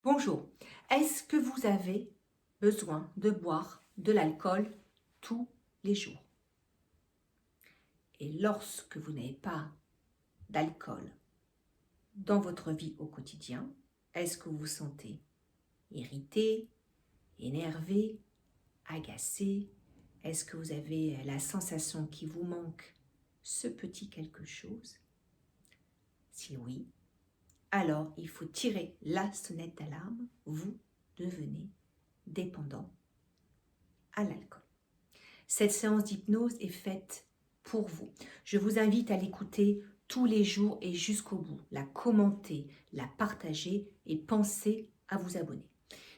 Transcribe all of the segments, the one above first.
Bonjour, est-ce que vous avez besoin de boire de l'alcool tous les jours? Et lorsque vous n'avez pas d'alcool dans votre vie au quotidien, est-ce que vous vous sentez irrité, énervé, agacé? Est-ce que vous avez la sensation qu'il vous manque ce petit quelque chose? Si oui, alors il faut tirer la sonnette d'alarme, vous devenez dépendant à l'alcool. Cette séance d'hypnose est faite pour vous. Je vous invite à l'écouter tous les jours et jusqu'au bout, la commenter, la partager et pensez à vous abonner.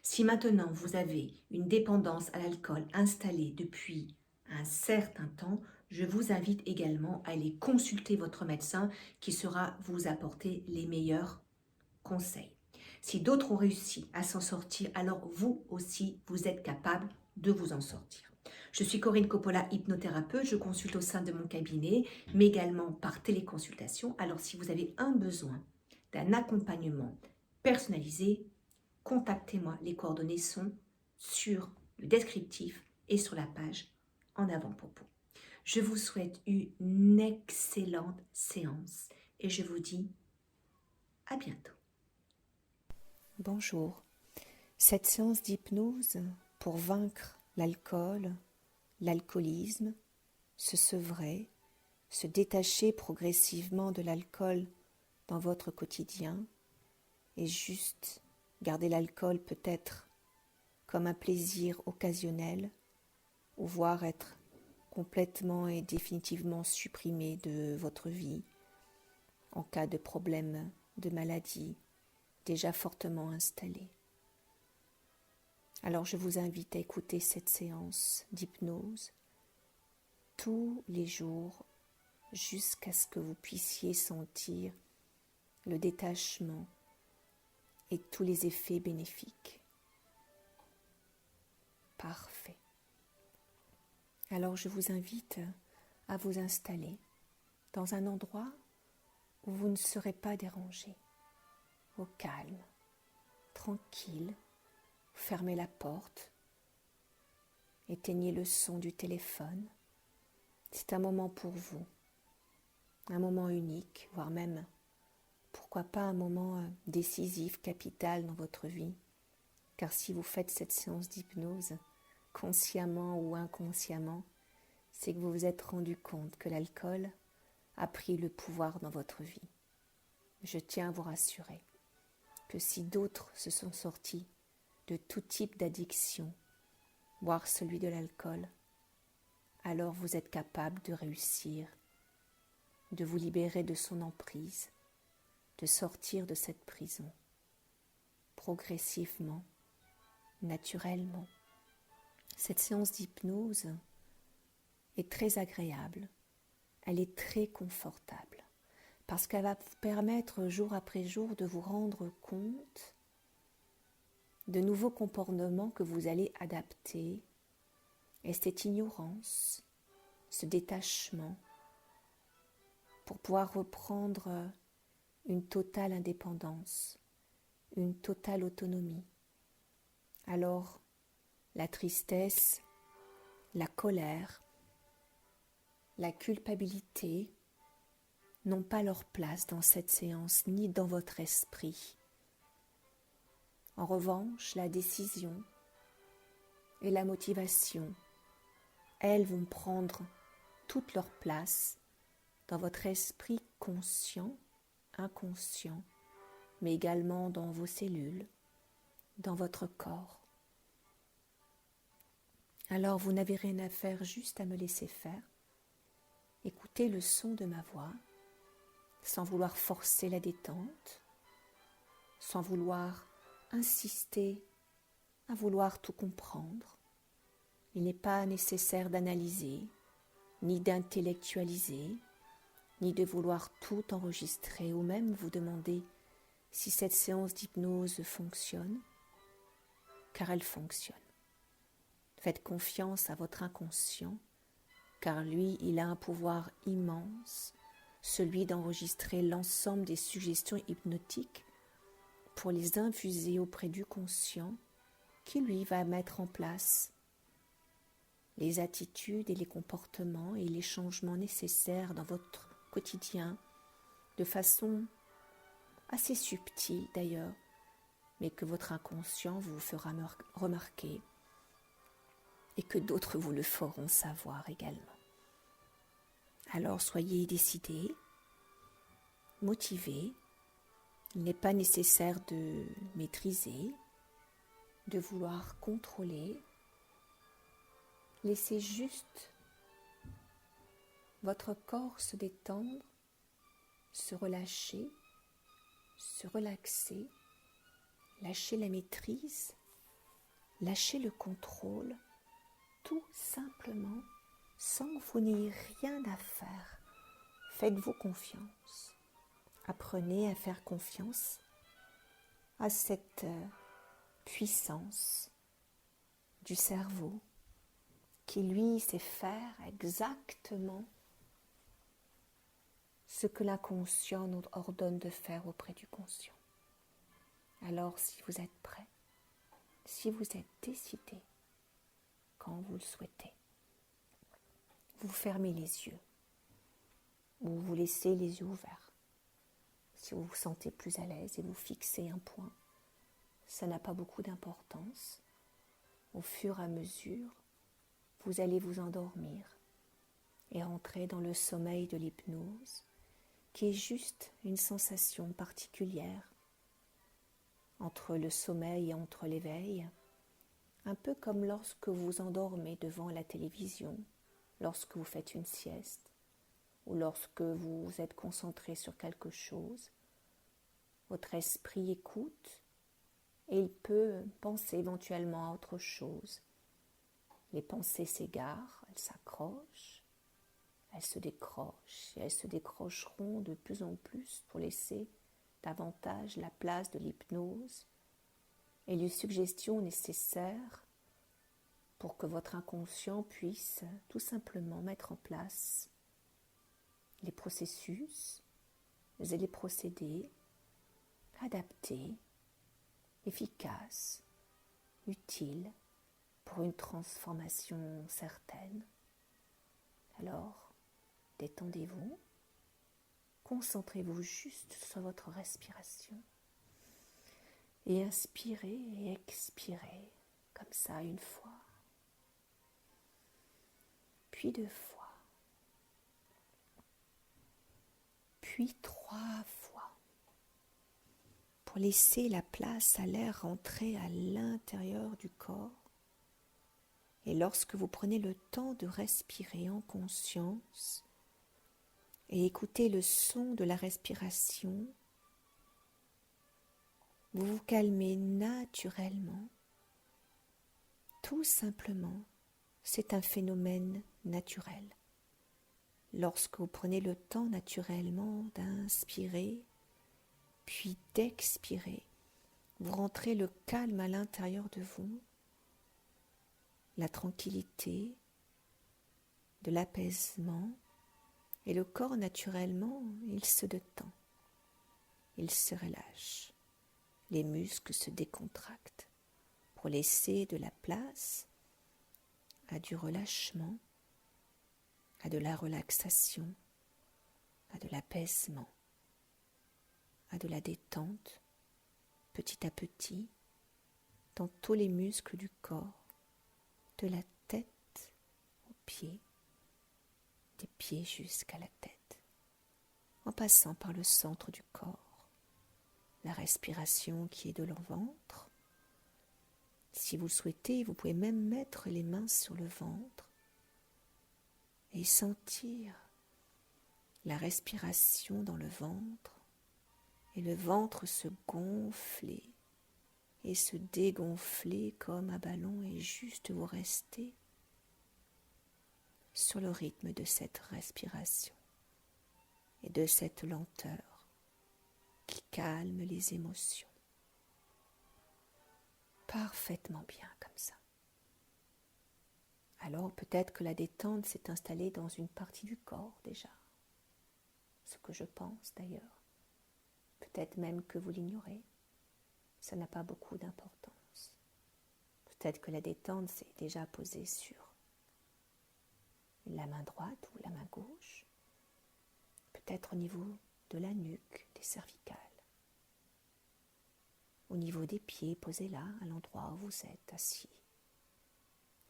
Si maintenant vous avez une dépendance à l'alcool installée depuis un certain temps, je vous invite également à aller consulter votre médecin qui saura vous apporter les meilleurs conseils. Si d'autres ont réussi à s'en sortir, alors vous aussi, vous êtes capable de vous en sortir. Je suis Corinne Coppola, hypnothérapeute. Je consulte au sein de mon cabinet, mais également par téléconsultation. Alors, si vous avez un besoin d'un accompagnement personnalisé, contactez-moi. Les coordonnées sont sur le descriptif et sur la page en avant-propos. Je vous souhaite une excellente séance et je vous dis à bientôt. Bonjour. Cette séance d'hypnose pour vaincre l'alcool, l'alcoolisme, se sevrer, se détacher progressivement de l'alcool dans votre quotidien et juste garder l'alcool peut-être comme un plaisir occasionnel ou voire être complètement et définitivement supprimé de votre vie en cas de problème de maladie déjà fortement installé. Alors je vous invite à écouter cette séance d'hypnose tous les jours jusqu'à ce que vous puissiez sentir le détachement et tous les effets bénéfiques. Parfait. Alors je vous invite à vous installer dans un endroit où vous ne serez pas dérangé, au calme, tranquille. Fermez la porte, éteignez le son du téléphone. C'est un moment pour vous, un moment unique, voire même, pourquoi pas un moment décisif, capital dans votre vie. Car si vous faites cette séance d'hypnose, consciemment ou inconsciemment, c'est que vous vous êtes rendu compte que l'alcool a pris le pouvoir dans votre vie. Je tiens à vous rassurer que si d'autres se sont sortis de tout type d'addiction, voire celui de l'alcool, alors vous êtes capable de réussir, de vous libérer de son emprise, de sortir de cette prison, progressivement, naturellement. Cette séance d'hypnose est très agréable, elle est très confortable, parce qu'elle va vous permettre jour après jour de vous rendre compte de nouveaux comportements que vous allez adapter, et cette ignorance, ce détachement, pour pouvoir reprendre une totale indépendance, une totale autonomie. Alors, la tristesse, la colère, la culpabilité n'ont pas leur place dans cette séance, ni dans votre esprit. En revanche, la décision et la motivation, elles vont prendre toute leur place dans votre esprit conscient, inconscient, mais également dans vos cellules, dans votre corps. Alors vous n'avez rien à faire, juste à me laisser faire. Écoutez le son de ma voix, sans vouloir forcer la détente, sans vouloir insister à vouloir tout comprendre. Il n'est pas nécessaire d'analyser, ni d'intellectualiser, ni de vouloir tout enregistrer ou même vous demander si cette séance d'hypnose fonctionne, car elle fonctionne. Faites confiance à votre inconscient, car lui, il a un pouvoir immense, celui d'enregistrer l'ensemble des suggestions hypnotiques pour les infuser auprès du conscient qui, lui, va mettre en place les attitudes et les comportements et les changements nécessaires dans votre quotidien de façon assez subtile d'ailleurs, mais que votre inconscient vous fera remarquer et que d'autres vous le feront savoir également. Alors soyez décidés, motivés. Il n'est pas nécessaire de maîtriser, de vouloir contrôler. Laissez juste votre corps se détendre, se relâcher, se relaxer, lâcher la maîtrise, lâcher le contrôle, tout simplement, sans que vous n'ayez rien à faire. Faites-vous confiance. Apprenez à faire confiance à cette puissance du cerveau qui, lui, sait faire exactement ce que l'inconscient nous ordonne de faire auprès du conscient. Alors, si vous êtes prêt, si vous êtes décidé, quand vous le souhaitez, vous fermez les yeux ou vous laissez les yeux ouverts. Si vous vous sentez plus à l'aise et vous fixez un point, ça n'a pas beaucoup d'importance. Au fur et à mesure, vous allez vous endormir et rentrer dans le sommeil de l'hypnose, qui est juste une sensation particulière entre le sommeil et entre l'éveil, un peu comme lorsque vous vous endormez devant la télévision, lorsque vous faites une sieste, ou lorsque vous êtes concentré sur quelque chose. Votre esprit écoute et il peut penser éventuellement à autre chose. Les pensées s'égarent, elles s'accrochent, elles se décrochent et elles se décrocheront de plus en plus pour laisser davantage la place de l'hypnose et les suggestions nécessaires pour que votre inconscient puisse tout simplement mettre en place les processus et les procédés adaptés, efficaces, utiles pour une transformation certaine. Alors, détendez-vous, concentrez-vous juste sur votre respiration et inspirez et expirez comme ça une fois, puis 2 fois, puis 3 fois, pour laisser la place à l'air rentrer à l'intérieur du corps. Et lorsque vous prenez le temps de respirer en conscience et écouter le son de la respiration, vous vous calmez naturellement. Tout simplement, c'est un phénomène naturel. Lorsque vous prenez le temps naturellement d'inspirer, puis d'expirer, vous rentrez le calme à l'intérieur de vous, la tranquillité, de l'apaisement, et le corps naturellement, il se détend, il se relâche, les muscles se décontractent pour laisser de la place à du relâchement, à de la relaxation, à de l'apaisement, à de la détente, petit à petit, dans tous les muscles du corps, de la tête aux pieds, des pieds jusqu'à la tête, en passant par le centre du corps, la respiration qui est de leur ventre. Si vous le souhaitez, vous pouvez même mettre les mains sur le ventre et sentir la respiration dans le ventre et le ventre se gonfler et se dégonfler comme un ballon et juste vous rester sur le rythme de cette respiration et de cette lenteur qui calme les émotions. Parfaitement bien comme ça. Alors peut-être que la détente s'est installée dans une partie du corps déjà, ce que je pense d'ailleurs. Peut-être même que vous l'ignorez. ça n'a pas beaucoup d'importance. Peut-être que la détente s'est déjà posée sur la main droite ou la main gauche, peut-être au niveau de la nuque, des cervicales, au niveau des pieds, posez là, à l'endroit où vous êtes assis,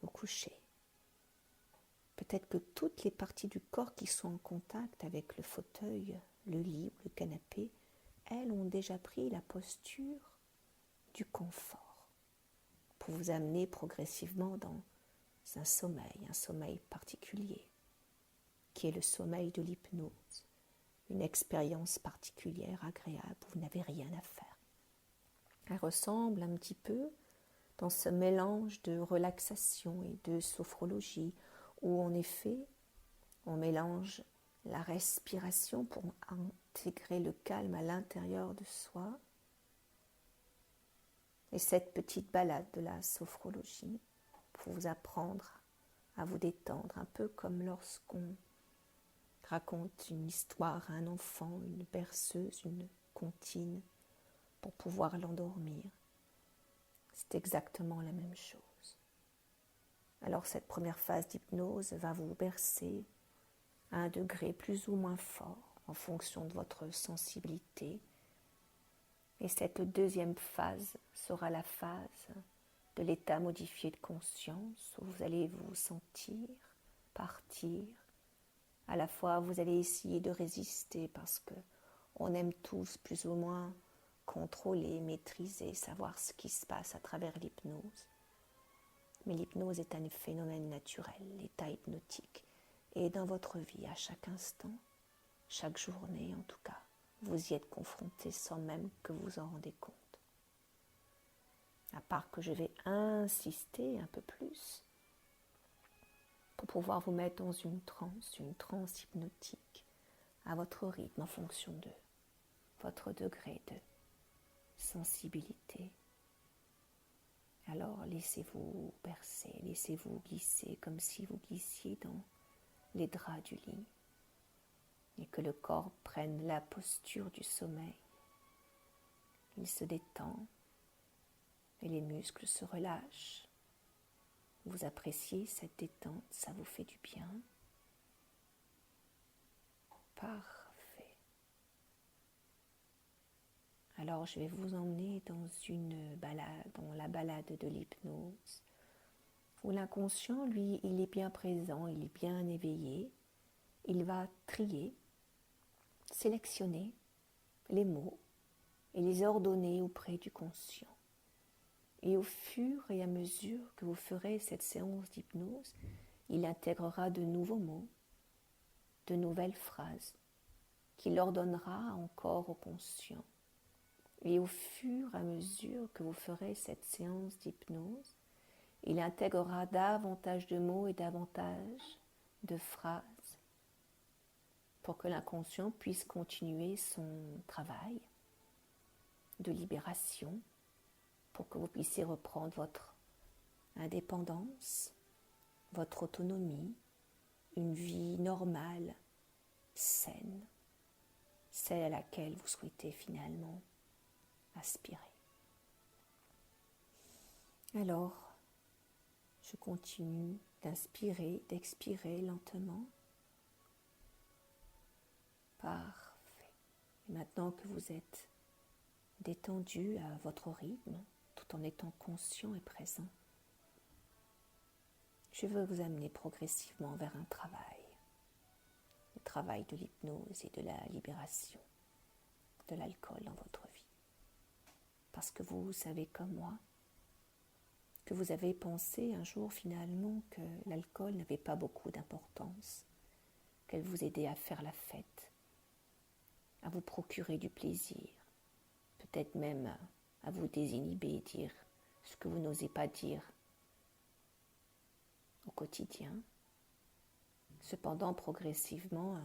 ou couché. Peut-être que toutes les parties du corps qui sont en contact avec le fauteuil, le lit ou le canapé, elles ont déjà pris la posture du confort pour vous amener progressivement dans un sommeil particulier, qui est le sommeil de l'hypnose, une expérience particulière, agréable, où vous n'avez rien à faire. Elle ressemble un petit peu dans ce mélange de relaxation et de sophrologie, où en effet, on mélange la respiration pour intégrer le calme à l'intérieur de soi, et cette petite balade de la sophrologie pour vous apprendre à vous détendre, un peu comme lorsqu'on raconte une histoire à un enfant, une berceuse, une comptine, pour pouvoir l'endormir. C'est exactement la même chose. Alors cette première phase d'hypnose va vous bercer à un degré plus ou moins fort en fonction de votre sensibilité. Et cette deuxième phase sera la phase de l'état modifié de conscience où vous allez vous sentir partir. À la fois, vous allez essayer de résister parce que on aime tous plus ou moins contrôler, maîtriser, savoir ce qui se passe à travers l'hypnose. Mais l'hypnose est un phénomène naturel, l'état hypnotique. Et dans votre vie, à chaque instant, chaque journée en tout cas, vous y êtes confronté sans même que vous en rendez compte. À part que je vais insister un peu plus pour pouvoir vous mettre dans une transe hypnotique à votre rythme en fonction de votre degré de sensibilité. Alors laissez-vous bercer, laissez-vous glisser comme si vous glissiez dans les draps du lit et que le corps prenne la posture du sommeil. Il se détend et les muscles se relâchent. Vous appréciez cette détente, ça vous fait du bien. Parfait. Alors je vais vous emmener dans une balade, dans la balade de l'hypnose, où l'inconscient, lui, il est bien présent, il est bien éveillé. Il va trier, sélectionner les mots et les ordonner auprès du conscient. Et au fur et à mesure que vous ferez cette séance d'hypnose, il intégrera de nouveaux mots, de nouvelles phrases, qu'il ordonnera encore au conscient. Et au fur et à mesure que vous ferez cette séance d'hypnose, il intégrera davantage de mots et davantage de phrases pour que l'inconscient puisse continuer son travail de libération, pour que vous puissiez reprendre votre indépendance, votre autonomie, une vie normale, saine, celle à laquelle vous souhaitez finalement aspirer. Alors, je continue d'inspirer, d'expirer lentement. Parfait. Et maintenant que vous êtes détendu à votre rythme, tout en étant conscient et présent, je veux vous amener progressivement vers un travail, le travail de l'hypnose et de la libération de l'alcool dans votre vie. Parce que vous savez comme moi que vous avez pensé un jour finalement que l'alcool n'avait pas beaucoup d'importance, qu'elle vous aidait à faire la fête, à vous procurer du plaisir, peut-être même à vous désinhiber, dire ce que vous n'osez pas dire au quotidien. Cependant, progressivement,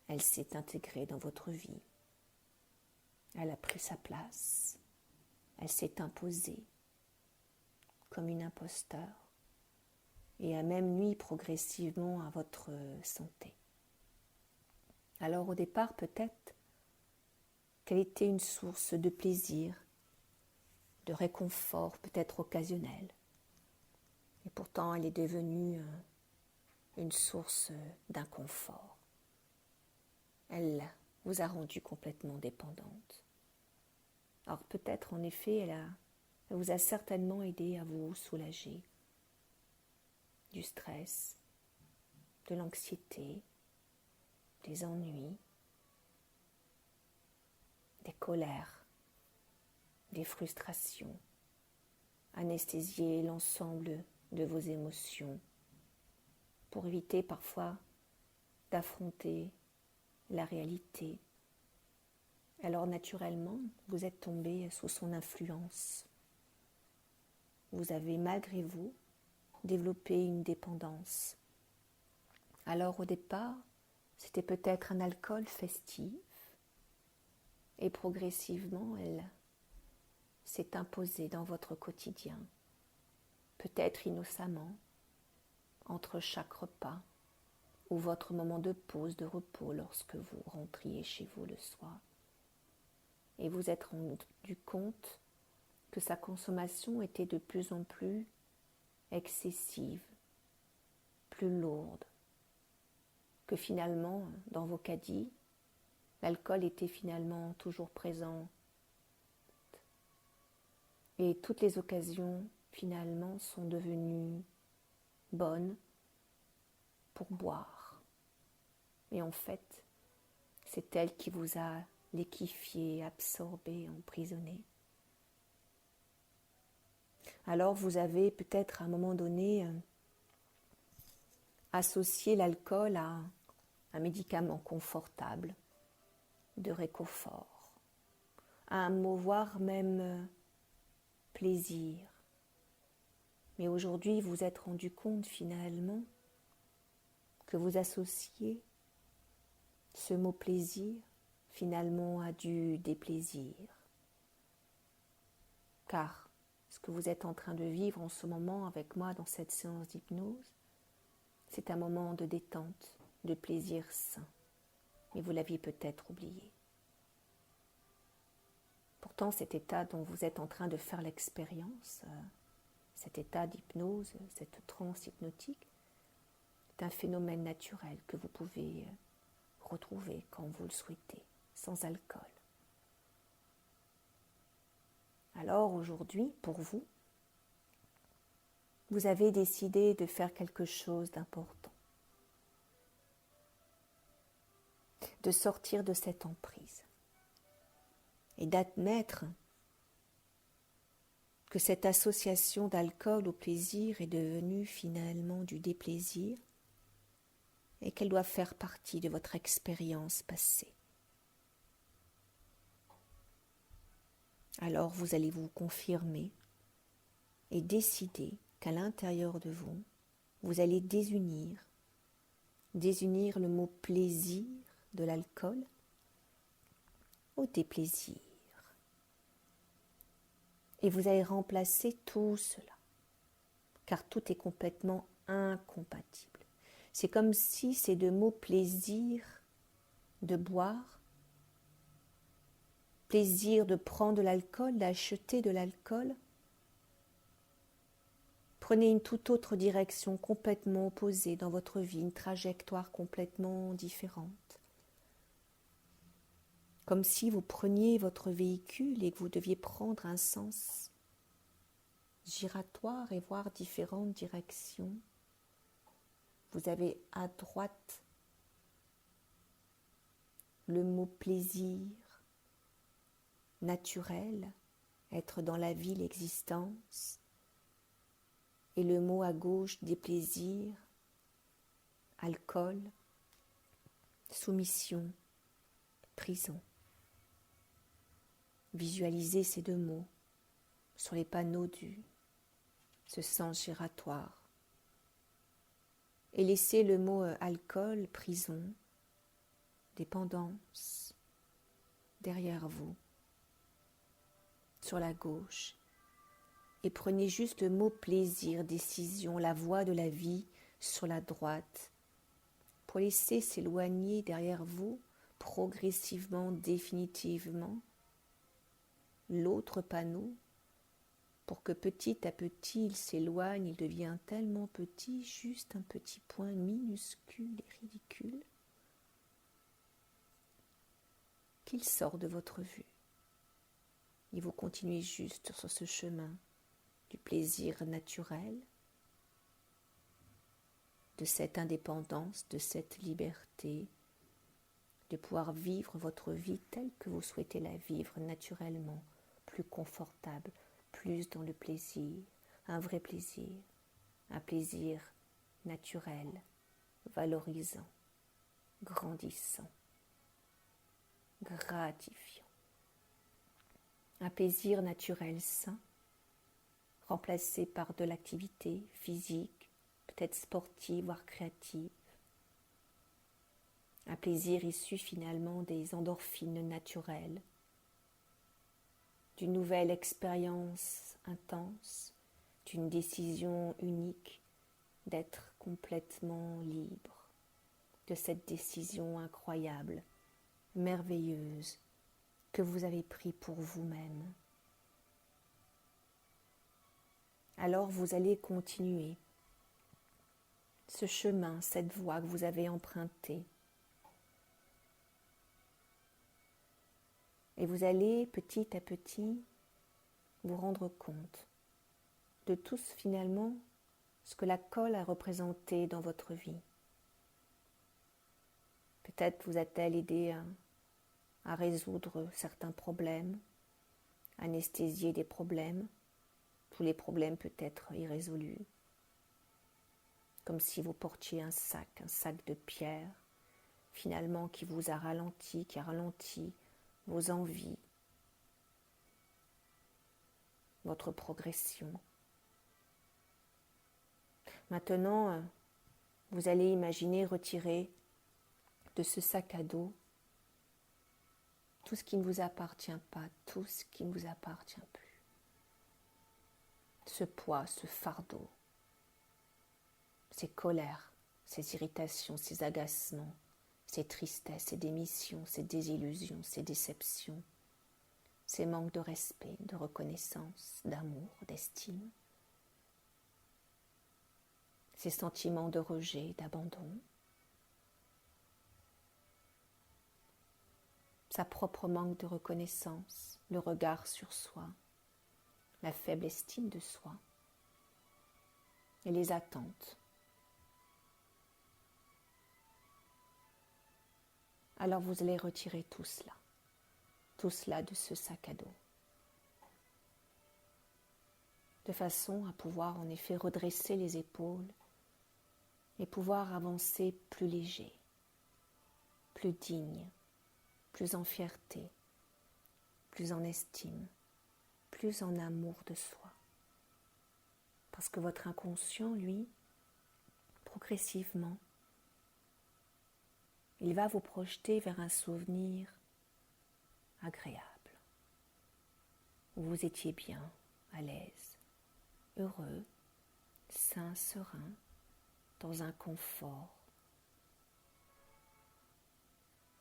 elle s'est intégrée dans votre vie. Elle a pris sa place. Elle s'est imposée comme une imposteur et a même nui progressivement à votre santé. Alors au départ, peut-être, qu'elle était une source de plaisir, de réconfort peut-être occasionnel. Et pourtant, elle est devenue une source d'inconfort. Elle vous a rendu complètement dépendante. Alors peut-être en effet, elle vous a certainement aidé à vous soulager du stress, de l'anxiété, des ennuis, des colères, des frustrations, anesthésier l'ensemble de vos émotions pour éviter parfois d'affronter la réalité. Alors naturellement, vous êtes tombé sous son influence. Vous avez malgré vous développé une dépendance. Alors au départ, c'était peut-être un alcool festif et progressivement, elle s'est imposée dans votre quotidien, peut-être innocemment, entre chaque repas ou votre moment de pause, de repos lorsque vous rentriez chez vous le soir. Et vous êtes rendu compte que sa consommation était de plus en plus excessive, plus lourde, que finalement, dans vos caddies, l'alcool était finalement toujours présent. Et toutes les occasions, finalement, sont devenues bonnes pour boire. Et en fait, c'est elle qui vous a liquéfié, absorbé, emprisonné. Alors vous avez peut-être à un moment donné associé l'alcool à un médicament confortable, de réconfort, à un mot, voire même plaisir. Mais aujourd'hui, vous êtes rendu compte finalement que vous associez ce mot plaisir finalement à du déplaisir. Car ce que vous êtes en train de vivre en ce moment avec moi dans cette séance d'hypnose, c'est un moment de détente, de plaisir sain. Mais vous l'aviez peut-être oublié. Pourtant, cet état dont vous êtes en train de faire l'expérience, cet état d'hypnose, cette transe hypnotique, est un phénomène naturel que vous pouvez retrouver quand vous le souhaitez, sans alcool. Alors aujourd'hui, pour vous, vous avez décidé de faire quelque chose d'important, de sortir de cette emprise et d'admettre que cette association d'alcool au plaisir est devenue finalement du déplaisir et qu'elle doit faire partie de votre expérience passée. Alors vous allez vous confirmer et décider qu'à l'intérieur de vous, vous allez désunir le mot plaisir de l'alcool au déplaisir. Et vous allez remplacer tout cela, car tout est complètement incompatible. C'est comme si ces deux mots plaisir de boire, plaisir de prendre de l'alcool, d'acheter de l'alcool, prenez une toute autre direction complètement opposée dans votre vie, une trajectoire complètement différente. Comme si vous preniez votre véhicule et que vous deviez prendre un sens giratoire et voir différentes directions. Vous avez à droite le mot plaisir, naturel, être dans la vie, l'existence, et le mot à gauche déplaisir, alcool, soumission, prison. Visualisez ces deux mots sur les panneaux ce sens giratoire. Et laissez le mot alcool, prison, dépendance derrière vous, sur la gauche. Et prenez juste le mot plaisir, décision, la voie de la vie sur la droite, pour laisser s'éloigner derrière vous progressivement, définitivement, l'autre panneau pour que petit à petit il s'éloigne, il devient tellement petit, juste un petit point minuscule et ridicule, qu'il sort de votre vue. Et vous continuez juste sur ce chemin du plaisir naturel, de cette indépendance, de cette liberté, de pouvoir vivre votre vie telle que vous souhaitez la vivre naturellement, plus confortable, plus dans le plaisir, un vrai plaisir, un plaisir naturel, valorisant, grandissant, gratifiant. Un plaisir naturel sain, remplacé par de l'activité physique, peut-être sportive, voire créative. Un plaisir issu finalement des endorphines naturelles, d'une nouvelle expérience intense, d'une décision unique d'être complètement libre, de cette décision incroyable, merveilleuse, que vous avez prise pour vous-même. Alors vous allez continuer ce chemin, cette voie que vous avez empruntée. Et vous allez petit à petit vous rendre compte de tout finalement ce que la colle a représenté dans votre vie. Peut-être vous a-t-elle aidé à résoudre certains problèmes, anesthésier des problèmes, tous les problèmes peut être irrésolus, comme si vous portiez un sac de pierre, finalement qui vous a ralenti, qui a ralenti vos envies, votre progression. Maintenant, vous allez imaginer retirer de ce sac à dos tout ce qui ne vous appartient pas, tout ce qui ne vous appartient plus. Ce poids, ce fardeau, ces colères, ces irritations, ces agacements, ces tristesses, ces démissions, ces désillusions, ces déceptions, ces manques de respect, de reconnaissance, d'amour, d'estime, ces sentiments de rejet, d'abandon, sa propre manque de reconnaissance, le regard sur soi, la faible estime de soi et les attentes. Alors vous allez retirer tout cela de ce sac à dos, de façon à pouvoir en effet redresser les épaules et pouvoir avancer plus léger, plus digne, plus en fierté, plus en estime, plus en amour de soi. Parce que votre inconscient, lui, progressivement, il va vous projeter vers un souvenir agréable, où vous étiez bien, à l'aise, heureux, sain, serein, dans un confort.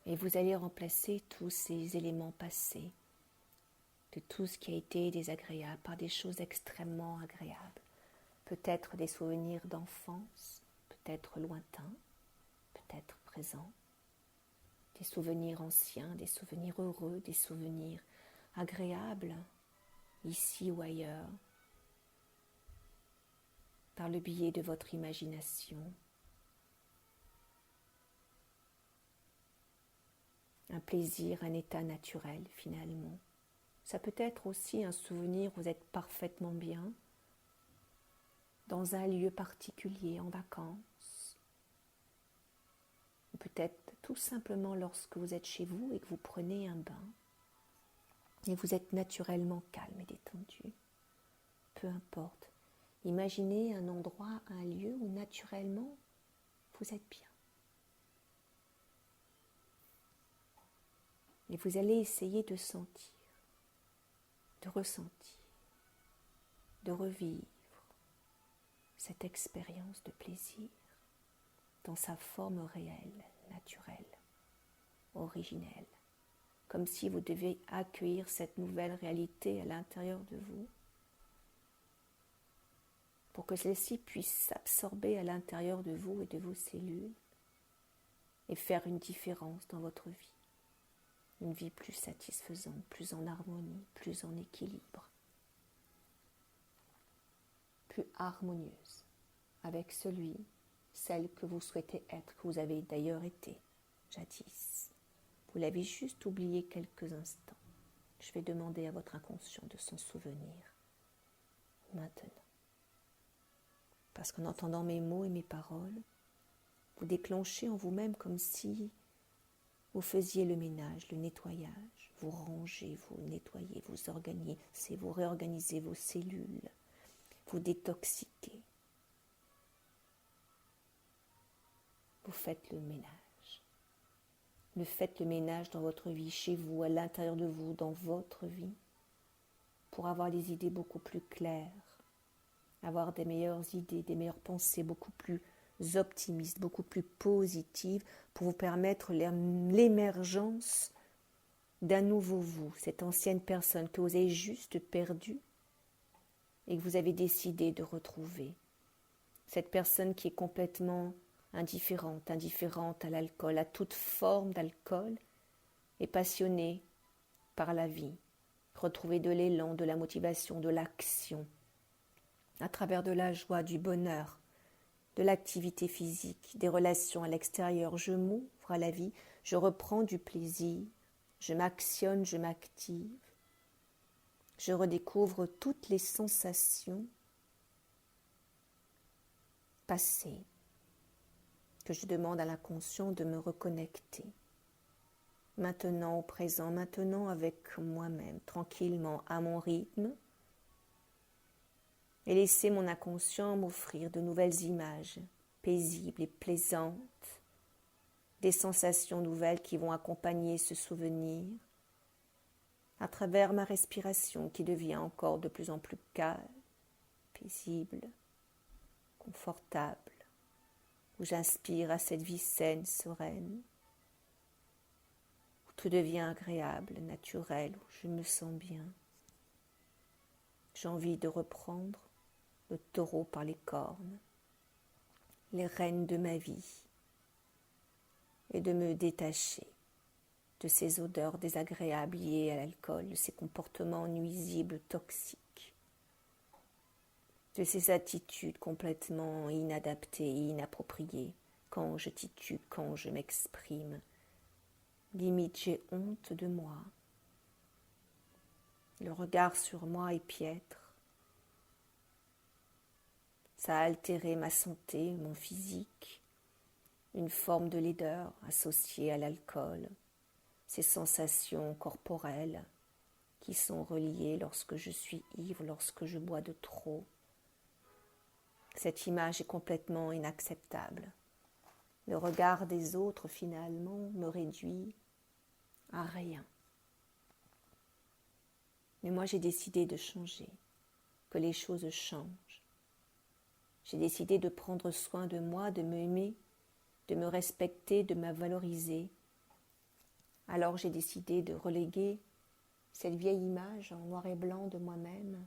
Et vous allez remplacer tous ces éléments passés, de tout ce qui a été désagréable, par des choses extrêmement agréables. Peut-être des souvenirs d'enfance, peut-être lointains, peut-être présents. Des souvenirs anciens, des souvenirs heureux, des souvenirs agréables, ici ou ailleurs, par le biais de votre imagination. Un plaisir, un état naturel finalement. Ça peut être aussi un souvenir où vous êtes parfaitement bien, dans un lieu particulier, en vacances. Ou peut-être tout simplement lorsque vous êtes chez vous et que vous prenez un bain et vous êtes naturellement calme et détendu. Peu importe. Imaginez un endroit, un lieu où naturellement vous êtes bien. Et vous allez essayer de sentir, de ressentir, de revivre cette expérience de plaisir dans sa forme réelle, naturelle. originelle, comme si vous deviez accueillir cette nouvelle réalité à l'intérieur de vous, pour que celle-ci puisse s'absorber à l'intérieur de vous et de vos cellules et faire une différence dans votre vie. Une vie plus satisfaisante, plus en harmonie, plus en équilibre, plus harmonieuse avec celle que vous souhaitez être, que vous avez d'ailleurs été jadis. Vous l'avez juste oublié quelques instants. Je vais demander à votre inconscient de s'en souvenir maintenant. Parce qu'en entendant mes mots et mes paroles, vous déclenchez en vous-même comme si vous faisiez le ménage, le nettoyage. Vous rangez, vous nettoyez, vous organisez, vous réorganisez vos cellules, vous détoxiquez. Vous faites le ménage. Faites le ménage dans votre vie, chez vous, à l'intérieur de vous, dans votre vie, pour avoir des idées beaucoup plus claires, avoir des meilleures idées, des meilleures pensées, beaucoup plus optimistes, beaucoup plus positives, pour vous permettre l'émergence d'un nouveau vous, cette ancienne personne que vous avez juste perdue et que vous avez décidé de retrouver. Cette personne qui est complètement indifférente à l'alcool, à toute forme d'alcool, et passionnée par la vie, retrouver de l'élan, de la motivation, de l'action, à travers de la joie, du bonheur, de l'activité physique, des relations à l'extérieur. Je m'ouvre à la vie, je reprends du plaisir, je m'actionne, je m'active, je redécouvre toutes les sensations passées, que je demande à l'inconscient de me reconnecter. Maintenant au présent, maintenant avec moi-même, tranquillement, à mon rythme, et laisser mon inconscient m'offrir de nouvelles images, paisibles et plaisantes, des sensations nouvelles qui vont accompagner ce souvenir, à travers ma respiration qui devient encore de plus en plus calme, paisible, confortable, où j'inspire à cette vie saine, sereine, où tout devient agréable, naturel, où je me sens bien. J'ai envie de reprendre le taureau par les cornes, les rênes de ma vie, et de me détacher de ces odeurs désagréables liées à l'alcool, de ces comportements nuisibles, toxiques, de ces attitudes complètement inadaptées et inappropriées, quand je titube, quand je m'exprime. Limite, j'ai honte de moi. Le regard sur moi est piètre. Ça a altéré ma santé, mon physique, une forme de laideur associée à l'alcool, ces sensations corporelles qui sont reliées lorsque je suis ivre, lorsque je bois de trop. Cette image est complètement inacceptable. Le regard des autres, finalement, me réduit à rien. Mais moi, j'ai décidé de changer, que les choses changent. J'ai décidé de prendre soin de moi, de m'aimer, de me respecter, de me valoriser. Alors j'ai décidé de reléguer cette vieille image en noir et blanc de moi-même,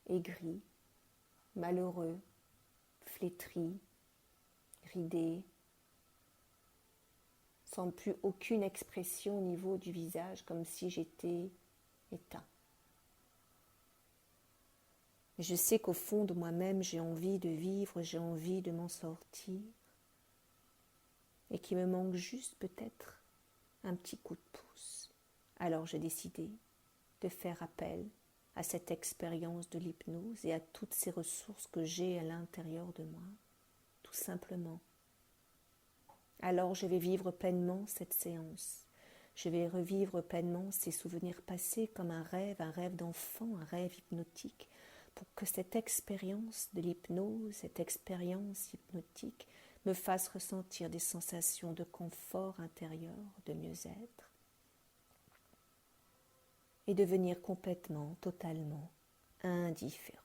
aigri, malheureux, flétri, ridé, sans plus aucune expression au niveau du visage, comme si j'étais éteint. Mais je sais qu'au fond de moi-même, j'ai envie de vivre, j'ai envie de m'en sortir, et qu'il me manque juste peut-être un petit coup de pouce. Alors j'ai décidé de faire appel à cette expérience de l'hypnose et à toutes ces ressources que j'ai à l'intérieur de moi, tout simplement. Alors je vais vivre pleinement cette séance. Je vais revivre pleinement ces souvenirs passés comme un rêve d'enfant, un rêve hypnotique, pour que cette expérience de l'hypnose, cette expérience hypnotique me fasse ressentir des sensations de confort intérieur, de mieux-être, et devenir complètement, totalement indifférent.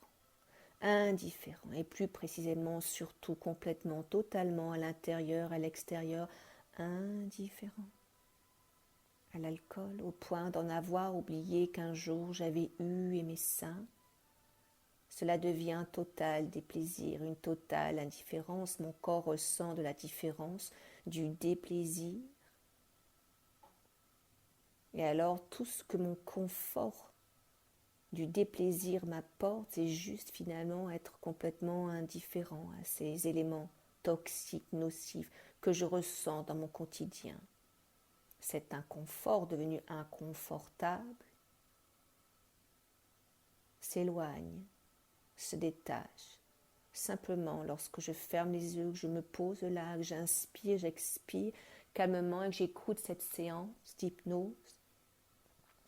Indifférent, et plus précisément, surtout complètement, totalement, à l'intérieur, à l'extérieur, indifférent. à l'alcool, au point d'en avoir oublié qu'un jour j'avais eu aimé ça. Cela devient un total déplaisir, une totale indifférence. Mon corps ressent de la différence, du déplaisir. Et alors tout ce que mon confort du déplaisir m'apporte, c'est juste finalement être complètement indifférent à ces éléments toxiques, nocifs que je ressens dans mon quotidien. Cet inconfort devenu inconfortable s'éloigne, se détache. Simplement, lorsque je ferme les yeux, que je me pose là, que j'inspire, j'expire calmement et que j'écoute cette séance d'hypnose,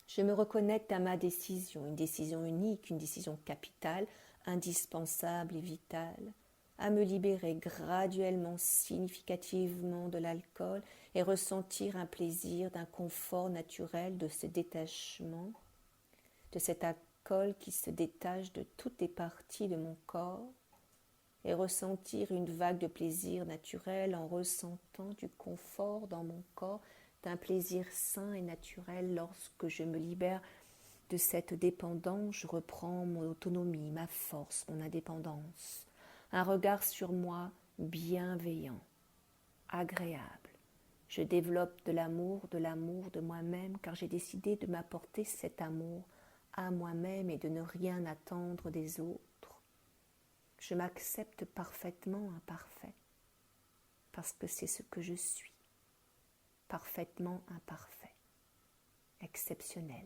je me reconnecte à ma décision, une décision unique, une décision capitale, indispensable et vitale, à me libérer graduellement, significativement de l'alcool et ressentir un plaisir, d'un confort naturel, de ce détachement, de cet alcool qui se détache de toutes les parties de mon corps et ressentir une vague de plaisir naturel en ressentant du confort dans mon corps, d'un plaisir sain et naturel. Lorsque je me libère de cette dépendance, je reprends mon autonomie, ma force, mon indépendance. Un regard sur moi bienveillant, agréable. Je développe de l'amour de moi-même, car j'ai décidé de m'apporter cet amour à moi-même et de ne rien attendre des autres. Je m'accepte parfaitement imparfait, parce que c'est ce que je suis, parfaitement imparfait, exceptionnel,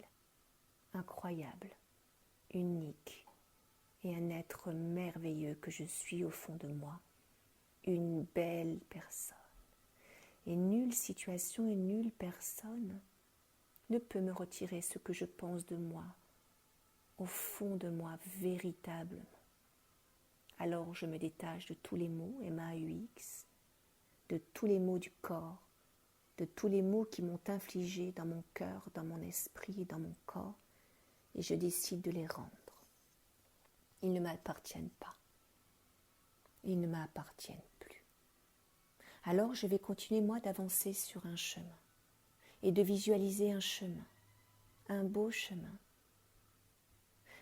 incroyable, unique, et un être merveilleux que je suis au fond de moi, une belle personne. Et nulle situation et nulle personne ne peut me retirer ce que je pense de moi, au fond de moi, véritablement. Alors je me détache de tous les mots, MAUX, de tous les mots du corps, de tous les mots qui m'ont infligé dans mon cœur, dans mon esprit et dans mon corps, et je décide de les rendre. Ils ne m'appartiennent pas. Ils ne m'appartiennent plus. Alors je vais continuer, moi, d'avancer sur un chemin et de visualiser un chemin, un beau chemin.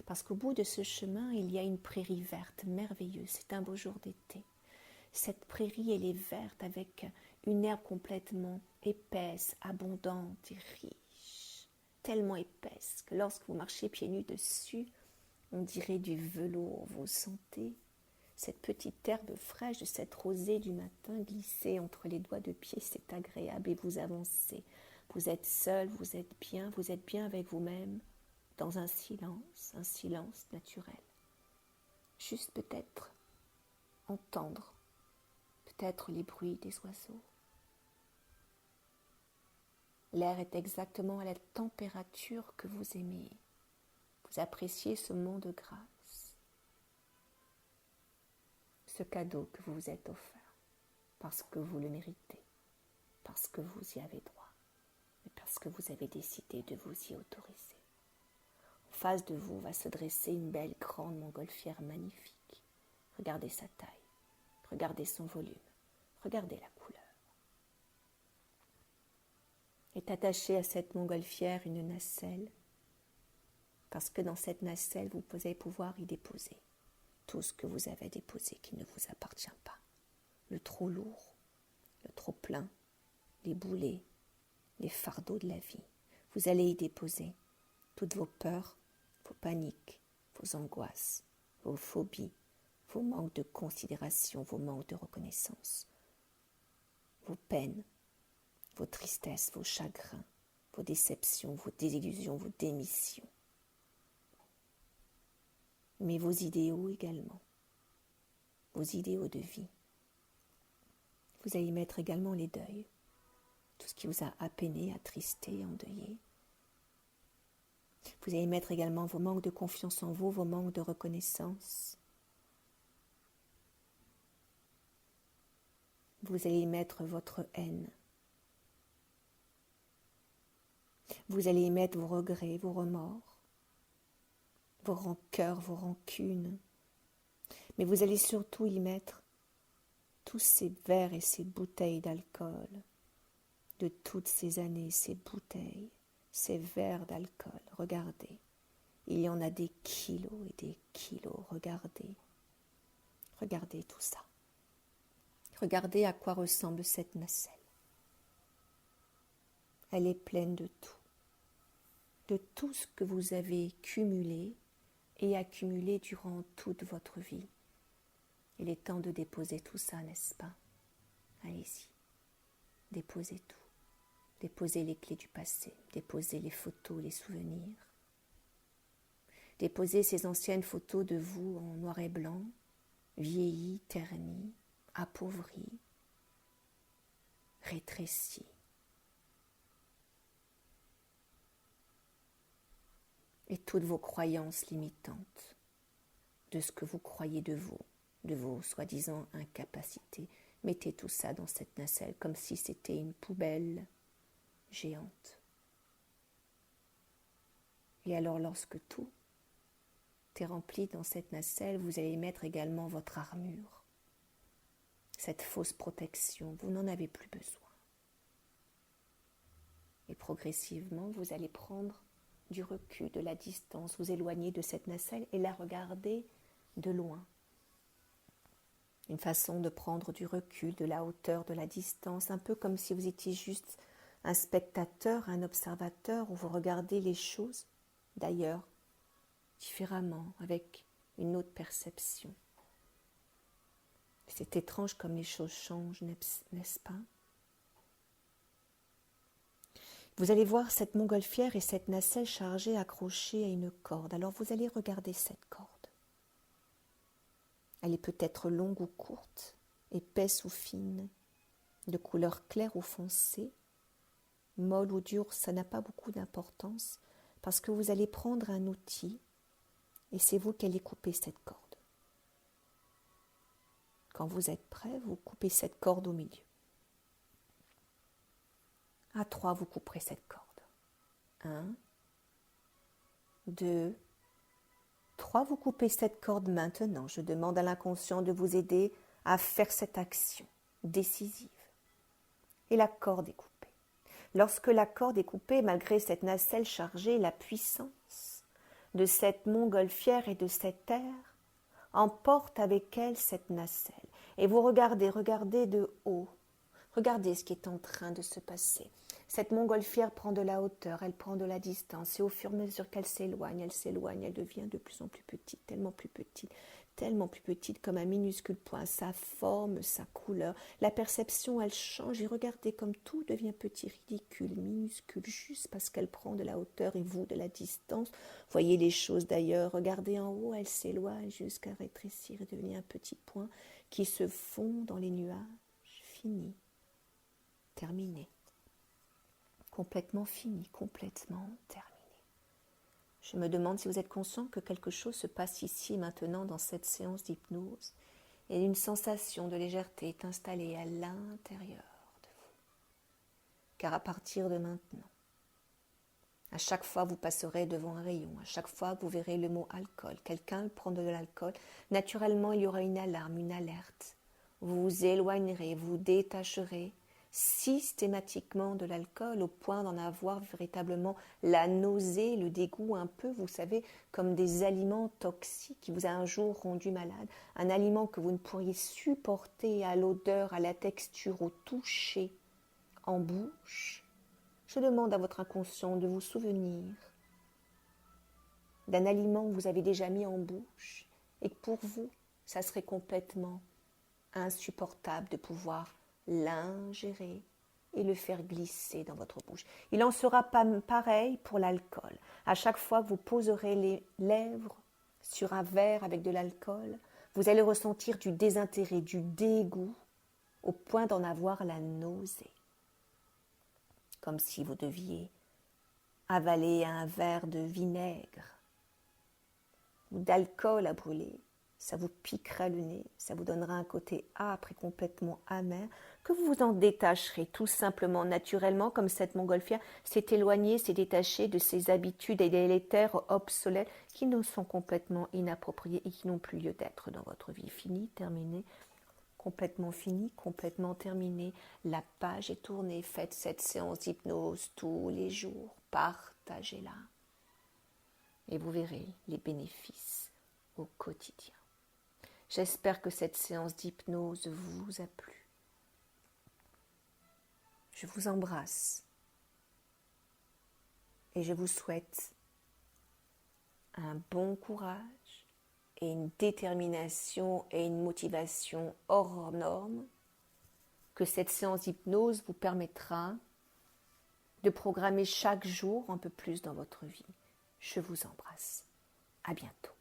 Parce qu'au bout de ce chemin, il y a une prairie verte merveilleuse. C'est un beau jour d'été. Cette prairie, elle est verte avec une herbe complètement épaisse, abondante et riche. Tellement épaisse que lorsque vous marchez pieds nus dessus, on dirait du velours. Vous sentez cette petite herbe fraîche de cette rosée du matin glisser entre les doigts de pied. C'est agréable et vous avancez. Vous êtes seul, vous êtes bien avec vous-même, dans un silence naturel. Juste peut-être entendre, peut-être les bruits des oiseaux. L'air est exactement à la température que vous aimez. Vous appréciez ce moment de grâce, ce cadeau que vous vous êtes offert, parce que vous le méritez, parce que vous y avez droit, et parce que vous avez décidé de vous y autoriser. En face de vous va se dresser une belle grande montgolfière magnifique. Regardez sa taille, regardez son volume, regardez la couleur. Est attachée à cette montgolfière une nacelle, parce que dans cette nacelle, vous allez pouvoir y déposer tout ce que vous avez déposé qui ne vous appartient pas. Le trop lourd, le trop plein, les boulets, les fardeaux de la vie. Vous allez y déposer toutes vos peurs, vos paniques, vos angoisses, vos phobies, vos manques de considération, vos manques de reconnaissance, vos peines, vos tristesses, vos chagrins, vos déceptions, vos désillusions, vos démissions. Mais vos idéaux également, vos idéaux de vie. Vous allez y mettre également les deuils, tout ce qui vous a appeiné, attristé, endeuillé. Vous allez y mettre également vos manques de confiance en vous, vos manques de reconnaissance. Vous allez y mettre votre haine. Vous allez y mettre vos regrets, vos remords, vos rancœurs, vos rancunes. Mais vous allez surtout y mettre tous ces verres et ces bouteilles d'alcool, de toutes ces années, ces bouteilles, ces verres d'alcool. Regardez, il y en a des kilos et des kilos. Regardez, regardez tout ça. Regardez à quoi ressemble cette nacelle. Elle est pleine de tout ce que vous avez cumulé et accumulé durant toute votre vie. Il est temps de déposer tout ça, n'est-ce pas? Allez-y, déposez tout. Déposez les clés du passé, déposez les photos, les souvenirs. Déposez ces anciennes photos de vous en noir et blanc, vieillies, ternies, appauvries, rétrécies. Et toutes vos croyances limitantes de ce que vous croyez de vos soi-disant incapacités. Mettez tout ça dans cette nacelle comme si c'était une poubelle géante. Et alors lorsque tout est rempli dans cette nacelle, vous allez mettre également votre armure, cette fausse protection. Vous n'en avez plus besoin. Et progressivement, vous allez prendre du recul, de la distance, vous éloigner de cette nacelle et la regarder de loin. Une façon de prendre du recul, de la hauteur, de la distance, un peu comme si vous étiez juste un spectateur, un observateur, où vous regardez les choses d'ailleurs, différemment, avec une autre perception. C'est étrange comme les choses changent, n'est-ce pas? Vous allez voir cette montgolfière et cette nacelle chargée, accrochée à une corde. Alors vous allez regarder cette corde. Elle est peut-être longue ou courte, épaisse ou fine, de couleur claire ou foncée, molle ou dure, ça n'a pas beaucoup d'importance, parce que vous allez prendre un outil et c'est vous qui allez couper cette corde. Quand vous êtes prêt, vous coupez cette corde au milieu. À 3, vous couperez cette corde. 1, 2, 3, vous coupez cette corde maintenant. Je demande à l'inconscient de vous aider à faire cette action décisive. Et la corde est coupée. Lorsque la corde est coupée, malgré cette nacelle chargée, la puissance de cette montgolfière et de cette terre emporte avec elle cette nacelle. Et vous regardez de haut. Regardez ce qui est en train de se passer. Cette montgolfière prend de la hauteur, elle prend de la distance, et au fur et à mesure qu'elle s'éloigne, elle devient de plus en plus petite, tellement plus petite comme un minuscule point, sa forme, sa couleur. La perception, elle change, et regardez comme tout devient petit, ridicule, minuscule, juste parce qu'elle prend de la hauteur et vous de la distance. Voyez les choses d'ailleurs, regardez en haut, elle s'éloigne jusqu'à rétrécir et devenir un petit point qui se fond dans les nuages. Fini. Terminé. Complètement fini, complètement terminé. Je me demande si vous êtes conscient que quelque chose se passe ici maintenant dans cette séance d'hypnose et une sensation de légèreté est installée à l'intérieur de vous. Car à partir de maintenant, à chaque fois vous passerez devant un rayon, à chaque fois vous verrez le mot alcool, quelqu'un prend de l'alcool, naturellement il y aura une alarme, une alerte. Vous vous éloignerez, vous détacherez systématiquement de l'alcool au point d'en avoir véritablement la nausée, le dégoût un peu, vous savez, comme des aliments toxiques qui vous a un jour rendu malade, un aliment que vous ne pourriez supporter à l'odeur, à la texture, au toucher, en bouche. Je demande à votre inconscient de vous souvenir d'un aliment que vous avez déjà mis en bouche et que pour vous, ça serait complètement insupportable de pouvoir l'ingérer et le faire glisser dans votre bouche. Il en sera pas pareil pour l'alcool. À chaque fois que vous poserez les lèvres sur un verre avec de l'alcool, vous allez ressentir du désintérêt, du dégoût, au point d'en avoir la nausée. Comme si vous deviez avaler un verre de vinaigre ou d'alcool à brûler. Ça vous piquera le nez, ça vous donnera un côté âpre et complètement amer, que vous vous en détacherez tout simplement, naturellement, comme cette montgolfière s'est éloignée, s'est détachée de ses habitudes et délétères obsolètes qui nous sont complètement inappropriées et qui n'ont plus lieu d'être dans votre vie. Fini, terminé, complètement fini, complètement terminé. La page est tournée. Faites cette séance d'hypnose tous les jours. Partagez-la. Et vous verrez les bénéfices au quotidien. J'espère que cette séance d'hypnose vous a plu. Je vous embrasse et je vous souhaite un bon courage et une détermination et une motivation hors norme, que cette séance d'hypnose vous permettra de programmer chaque jour un peu plus dans votre vie. Je vous embrasse. À bientôt.